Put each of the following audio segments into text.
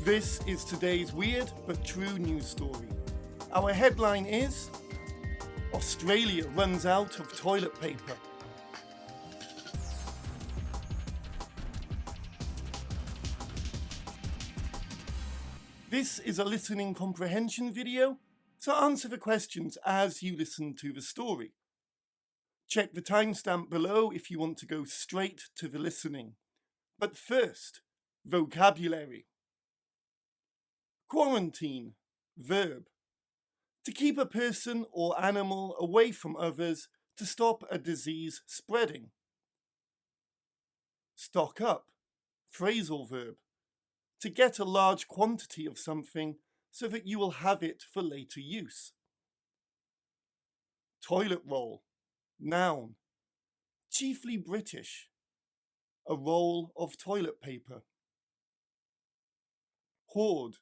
This is today's weird but true news story. Our headline is Australia runs out of toilet paper. This is a listening comprehension video to answer the questions as you listen to the story. Check the timestamp below if you want to go straight to the listening. But first, vocabulary. Quarantine, verb. To keep a person or animal away from others to stop a disease spreading. Stock up, phrasal verb. To get a large quantity of something so that you will have it for later use. Toilet roll, noun. Chiefly British. A roll of toilet paper. Hoard,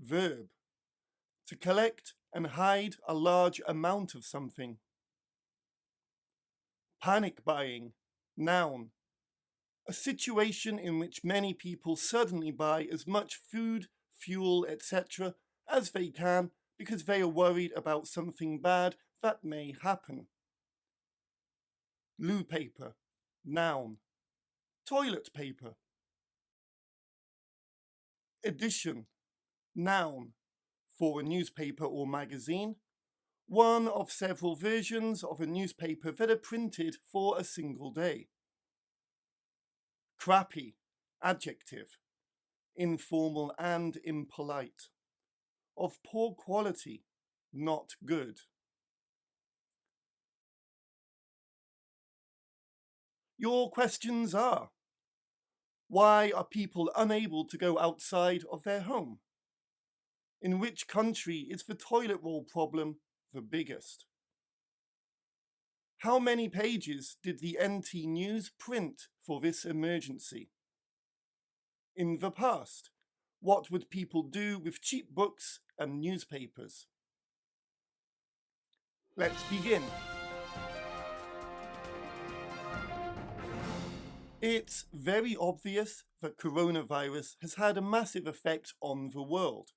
verb. To collect and hide a large amount of something. Panic buying, noun. A situation in which many people suddenly buy as much food, fuel, etc. as they can because they are worried about something bad that may happen. Loo paper, noun. Toilet paper. Edition, noun. For a newspaper or magazine, one of several versions of a newspaper that are printed for a single day. Crappy, adjective. Informal and impolite. Of poor quality, not good. Your questions are: why are people unable to go outside of their home? In which country is the toilet roll problem the biggest? How many pages did the NT News print for this emergency? In the past, what would people do with cheap books and newspapers? Let's begin. It's very obvious that coronavirus has had a massive effect on the world.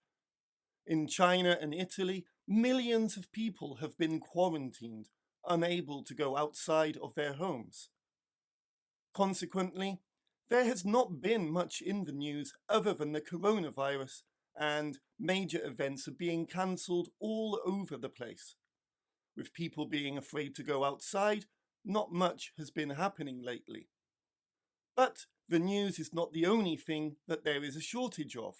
In China and Italy, millions of people have been quarantined, unable to go outside of their homes. Consequently, there has not been much in the news other than the coronavirus, and major events are being cancelled all over the place. With people being afraid to go outside, not much has been happening lately. But the news is not the only thing that there is a shortage of.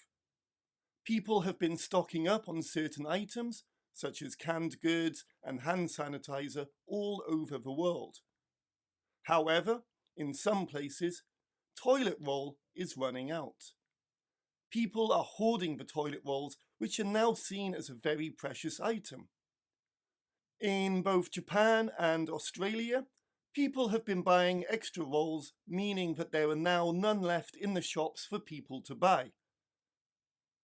People have been stocking up on certain items, such as canned goods and hand sanitizer, all over the world. However, in some places, toilet roll is running out. People are hoarding the toilet rolls, which are now seen as a very precious item. In both Japan and Australia, people have been buying extra rolls, meaning that there are now none left in the shops for people to buy.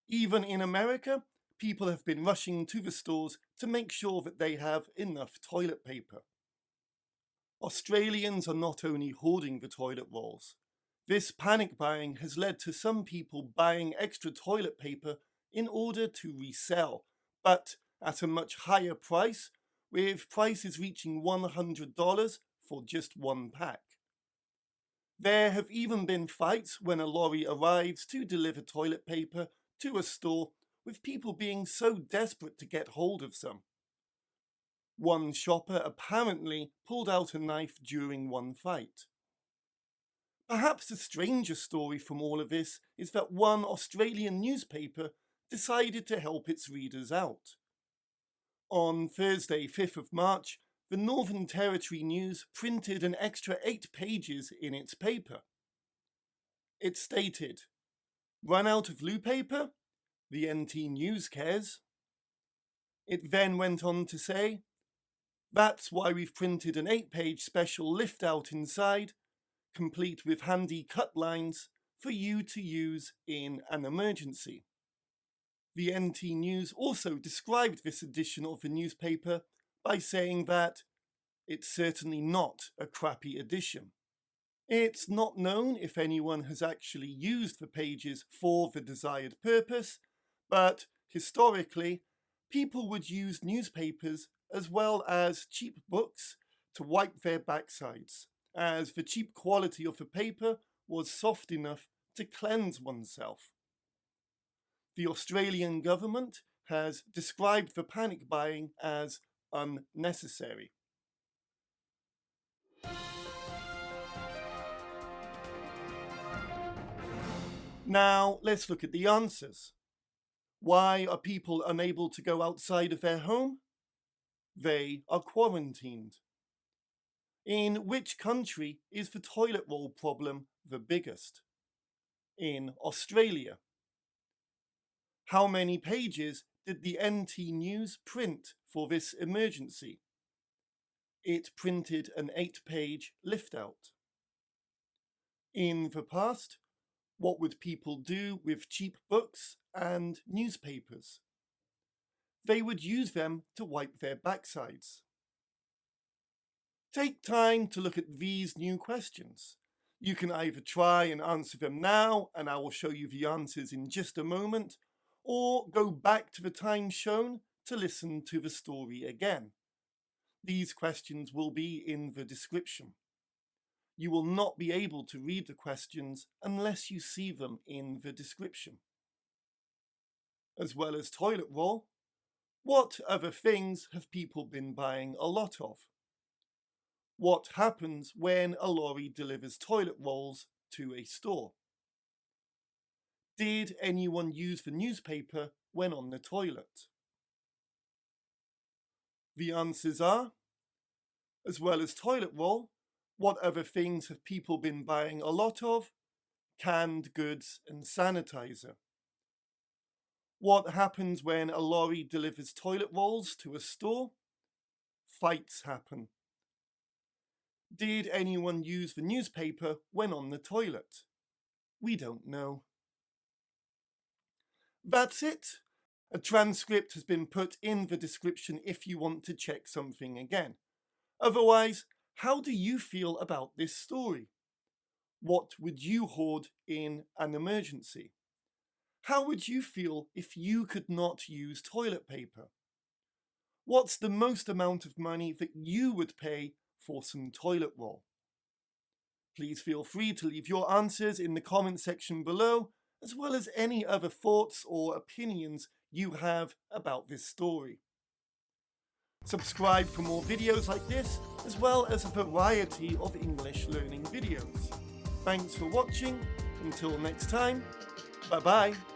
Even in America, people have been rushing to the stores to make sure that they have enough toilet paper. Australians are not only hoarding the toilet rolls. This panic buying has led to some people buying extra toilet paper in order to resell, but at a much higher price, with prices reaching $100 for just one pack. There have even been fights when a lorry arrives to deliver toilet paper to a store, with people being so desperate to get hold of some. One shopper apparently pulled out a knife during one fight. Perhaps the strangest story from all of this is that one Australian newspaper decided to help its readers out. On Thursday, 5th of March, the Northern Territory News printed an extra 8 pages in its paper. It stated, "Run out of loo paper? The NT News cares." It then went on to say, "That's why we've printed an 8-page special liftout inside, complete with handy cut lines for you to use in an emergency." The NT News also described this edition of the newspaper by saying that it's certainly not a crappy edition. It's not known if anyone has actually used the pages for the desired purpose, but historically, people would use newspapers as well as cheap books to wipe their backsides, as the cheap quality of the paper was soft enough to cleanse oneself. The Australian government has described the panic buying as unnecessary. Now, let's look at the answers. Why are people unable to go outside of their home? They are quarantined. In which country is the toilet roll problem the biggest? In Australia. How many pages did the NT News print for this emergency? It printed an 8-page liftout. In the past, what would people do with cheap books and newspapers? They would use them to wipe their backsides. Take time to look at these new questions. You can either try and answer them now, and I will show you the answers in just a moment, or go back to the time shown to listen to the story again. These questions will be in the description. You will not be able to read the questions unless you see them in the description. As well as toilet roll, what other things have people been buying a lot of? What happens when a lorry delivers toilet rolls to a store? Did anyone use the newspaper when on the toilet? The answers are, as well as toilet roll, what other things have people been buying a lot of? Canned goods and sanitizer. What happens when a lorry delivers toilet rolls to a store? Fights happen. Did anyone use the newspaper when on the toilet? We don't know. That's it. A transcript has been put in the description if you want to check something again. Otherwise, how do you feel about this story? What would you hoard in an emergency? How would you feel if you could not use toilet paper? What's the most amount of money that you would pay for some toilet roll? Please feel free to leave your answers in the comment section below, as well as any other thoughts or opinions you have about this story. Subscribe for more videos like this, as well as a variety of English learning videos. Thanks for watching. Until next time, bye bye.